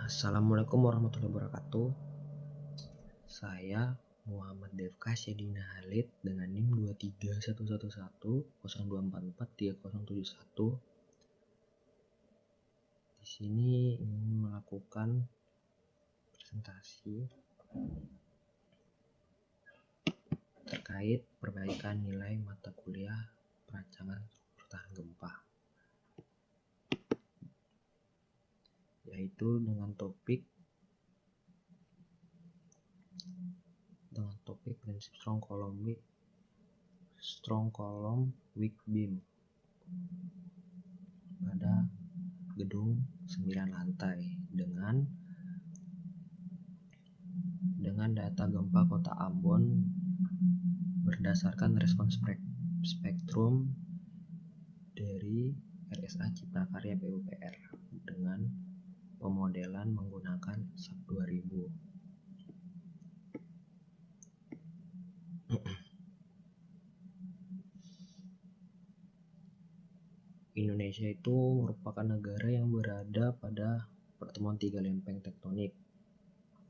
Assalamualaikum warahmatullahi wabarakatuh. Saya Muhammad Devka Syedina Halid dengan NIM 2311102443071. Di sini ingin melakukan presentasi terkait perbaikan nilai mata kuliah perancangan tahan gempa, yaitu dengan topik prinsip strong column weak beam pada gedung 9 lantai dengan data gempa Kota Ambon berdasarkan respons spektrum dari RSA Cipta Karya PUPR dengan pemodelan menggunakan SAP 2000. Indonesia itu merupakan negara yang berada pada pertemuan 3 lempeng tektonik.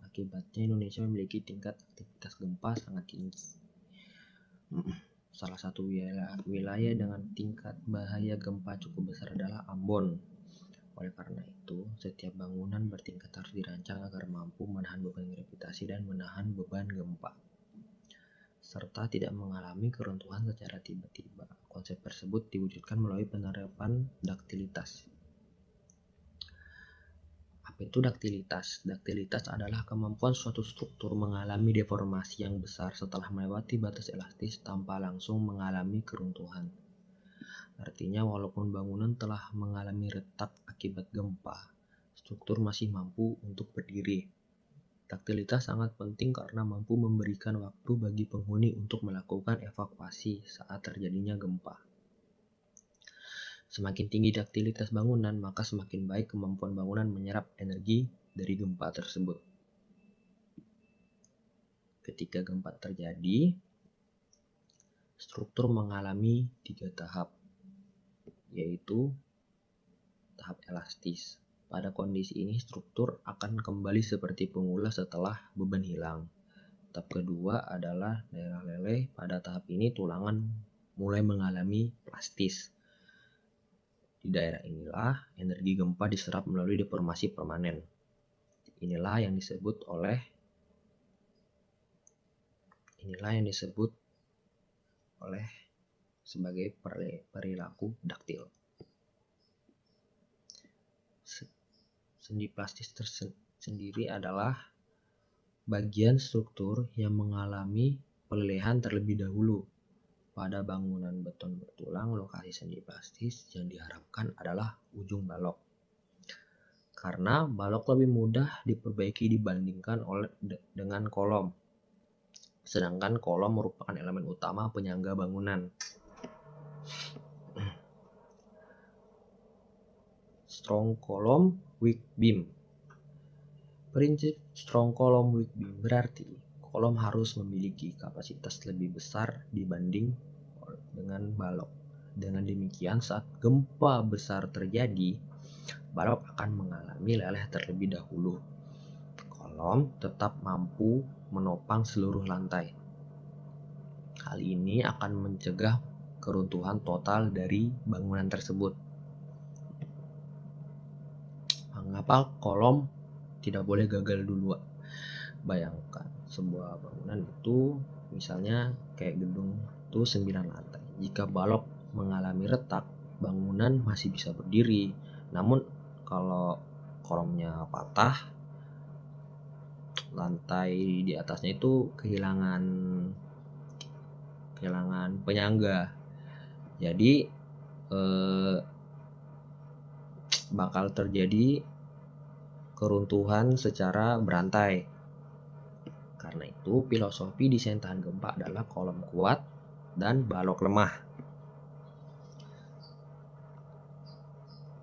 Akibatnya Indonesia memiliki tingkat aktivitas gempa sangat tinggi. Salah satu wilayah dengan tingkat bahaya gempa cukup besar adalah Ambon. Oleh karena itu, setiap bangunan bertingkat harus dirancang agar mampu menahan beban gravitasi dan menahan beban gempa, serta tidak mengalami keruntuhan secara tiba-tiba. Konsep tersebut diwujudkan melalui penerapan daktilitas. Apa itu daktilitas? Daktilitas adalah kemampuan suatu struktur mengalami deformasi yang besar setelah melewati batas elastis tanpa langsung mengalami keruntuhan. Artinya, walaupun bangunan telah mengalami retak akibat gempa, struktur masih mampu untuk berdiri. Daktilitas sangat penting karena mampu memberikan waktu bagi penghuni untuk melakukan evakuasi saat terjadinya gempa. Semakin tinggi daktilitas bangunan, maka semakin baik kemampuan bangunan menyerap energi dari gempa tersebut. Ketika gempa terjadi, struktur mengalami 3 tahap, yaitu tahap elastis. Pada kondisi ini, struktur akan kembali seperti semula setelah beban hilang. Tahap kedua adalah daerah leleh. Pada tahap ini, tulangan mulai mengalami plastis. Di daerah inilah energi gempa diserap melalui deformasi permanen. Inilah yang disebut sebagai perilaku daktil. Sendi plastis tersendiri adalah bagian struktur yang mengalami pelelehan terlebih dahulu. Pada bangunan beton bertulang, lokasi sendi plastis yang diharapkan adalah ujung balok. Karena balok lebih mudah diperbaiki dibandingkan dengan kolom. Sedangkan kolom merupakan elemen utama penyangga bangunan. Strong column weak beam. Prinsip strong column weak beam berarti kolom harus memiliki kapasitas lebih besar dibanding dengan balok. Dengan demikian, saat gempa besar terjadi, balok akan mengalami leleh terlebih dahulu. Kolom tetap mampu menopang seluruh lantai. Hal ini akan mencegah keruntuhan total dari bangunan tersebut. Mengapa kolom tidak boleh gagal dulu? Bayangkan sebuah bangunan itu misalnya kayak gedung itu 9 lantai. Jika balok mengalami retak, bangunan masih bisa berdiri. Namun kalau kolomnya patah, lantai di atasnya itu kehilangan penyangga. Jadi bakal terjadi keruntuhan secara berantai. Karena itu, filosofi desain tahan gempa adalah kolom kuat dan balok lemah.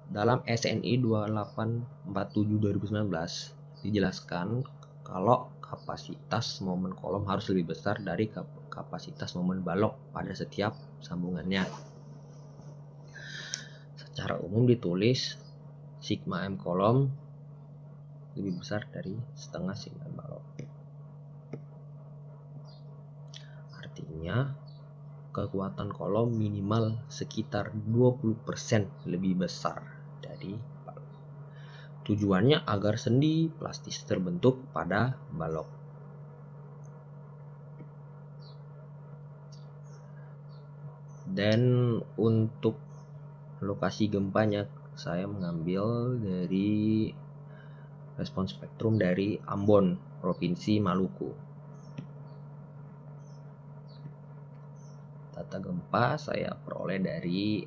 Dalam SNI 2847/2019 dijelaskan kalau kapasitas momen kolom harus lebih besar dari kapasitas momen balok pada setiap sambungannya. Secara umum ditulis sigma M kolom lebih besar dari setengah sinar balok. Artinya kekuatan kolom minimal sekitar 20% lebih besar dari balok. Tujuannya agar sendi plastis terbentuk pada balok. Dan untuk lokasi gempanya saya mengambil dari respons spektrum dari Ambon, Provinsi Maluku. Data gempa saya peroleh dari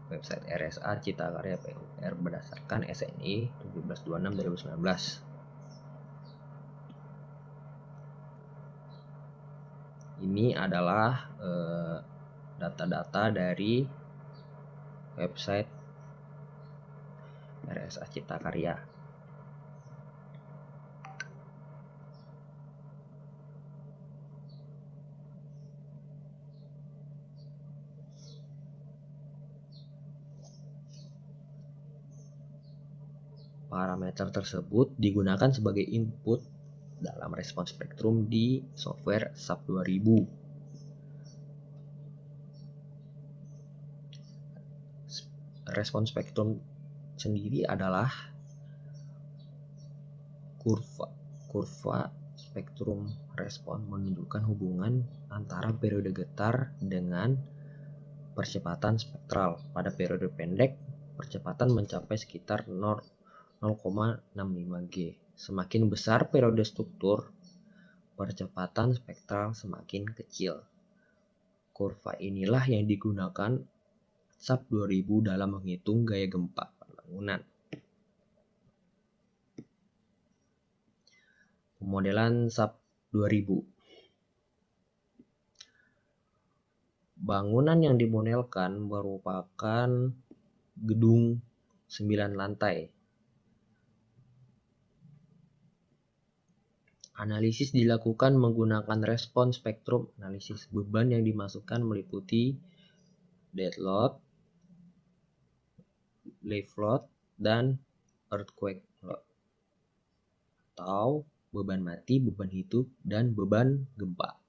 website RSA Cita Karya PUR berdasarkan SNI 1726/2019. Ini adalah data-data dari website RSA Cita Karya. Parameter tersebut digunakan sebagai input dalam respons spektrum di software SAP 2000. Respons spektrum sendiri adalah kurva spektrum respon menunjukkan hubungan antara periode getar dengan percepatan spektral. Pada periode pendek, percepatan mencapai sekitar 0,65 G. Semakin besar periode struktur, percepatan spektral semakin kecil. Kurva inilah yang digunakan SAP 2000 dalam menghitung gaya gempa bangunan. Pemodelan SAP 2000. Bangunan yang dimodelkan merupakan gedung 9 lantai. Analisis dilakukan menggunakan respons spektrum analisis. Beban yang dimasukkan meliputi dead load, live load, dan earthquake load, atau beban mati, beban hidup, dan beban gempa.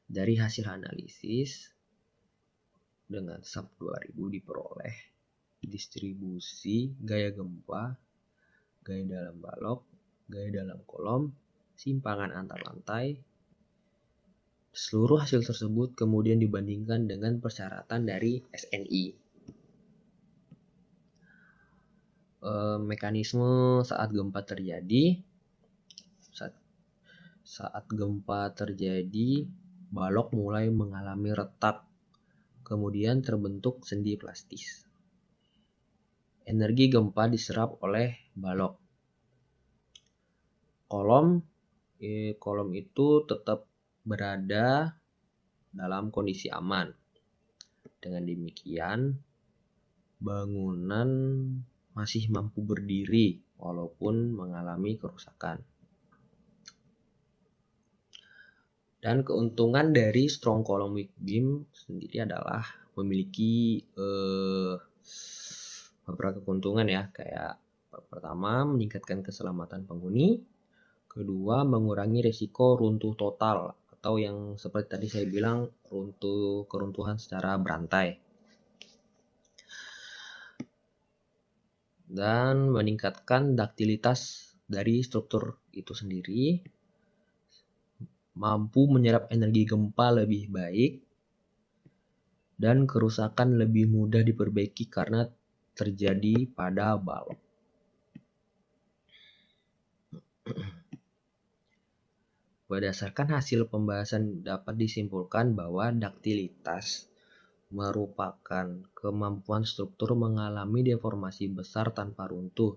Dari hasil analisis dengan SAP 2000 diperoleh distribusi gaya gempa, gaya dalam balok, gaya dalam kolom, simpangan antar lantai. Seluruh hasil tersebut kemudian dibandingkan dengan persyaratan dari SNI. Mekanisme saat gempa terjadi. Saat gempa terjadi, balok mulai mengalami retak, kemudian terbentuk sendi plastis. Energi gempa diserap oleh balok. Kolom itu tetap berada dalam kondisi aman. Dengan demikian, bangunan masih mampu berdiri walaupun mengalami kerusakan. Dan keuntungan dari strong column weak beam sendiri adalah memiliki beberapa keuntungan ya, kayak pertama meningkatkan keselamatan penghuni, kedua mengurangi risiko runtuh total atau yang seperti tadi saya bilang keruntuhan secara berantai, dan meningkatkan duktilitas dari struktur itu sendiri, mampu menyerap energi gempa lebih baik, dan kerusakan lebih mudah diperbaiki karena terjadi pada balok. Berdasarkan hasil pembahasan dapat disimpulkan bahwa duktilitas merupakan kemampuan struktur mengalami deformasi besar tanpa runtuh.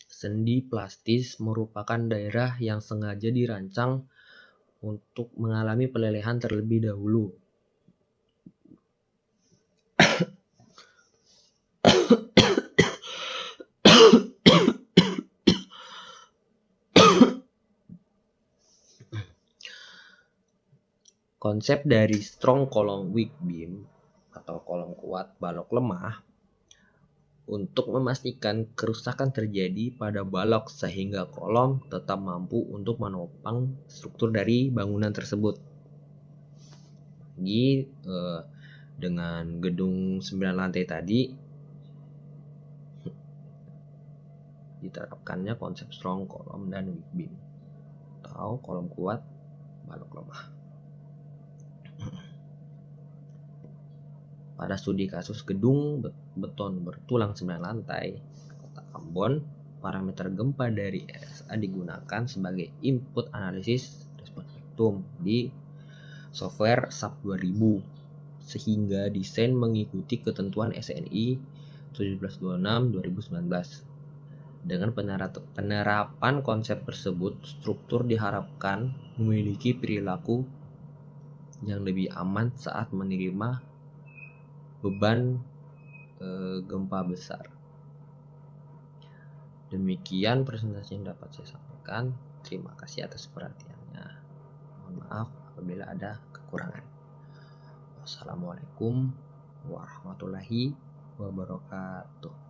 Sendi plastis merupakan daerah yang sengaja dirancang untuk mengalami pelelehan terlebih dahulu. Konsep dari strong column weak beam atau kolom kuat balok lemah untuk memastikan kerusakan terjadi pada balok sehingga kolom tetap mampu untuk menopang struktur dari bangunan tersebut. Jadi dengan gedung 9 lantai tadi diterapkannya konsep strong column dan weak beam atau kolom kuat balok lemah. Pada studi kasus gedung beton bertulang 9 lantai Kota Ambon, parameter gempa dari RSA digunakan sebagai input analisis respon spektrum di software SAP 2000 sehingga desain mengikuti ketentuan SNI 1726/2019. Dengan penerapan konsep tersebut, struktur diharapkan memiliki perilaku yang lebih aman saat menerima beban gempa besar. Demikian presentasi yang dapat saya sampaikan. Terima kasih atas perhatiannya. Mohon maaf apabila ada kekurangan. Wassalamualaikum warahmatullahi wabarakatuh.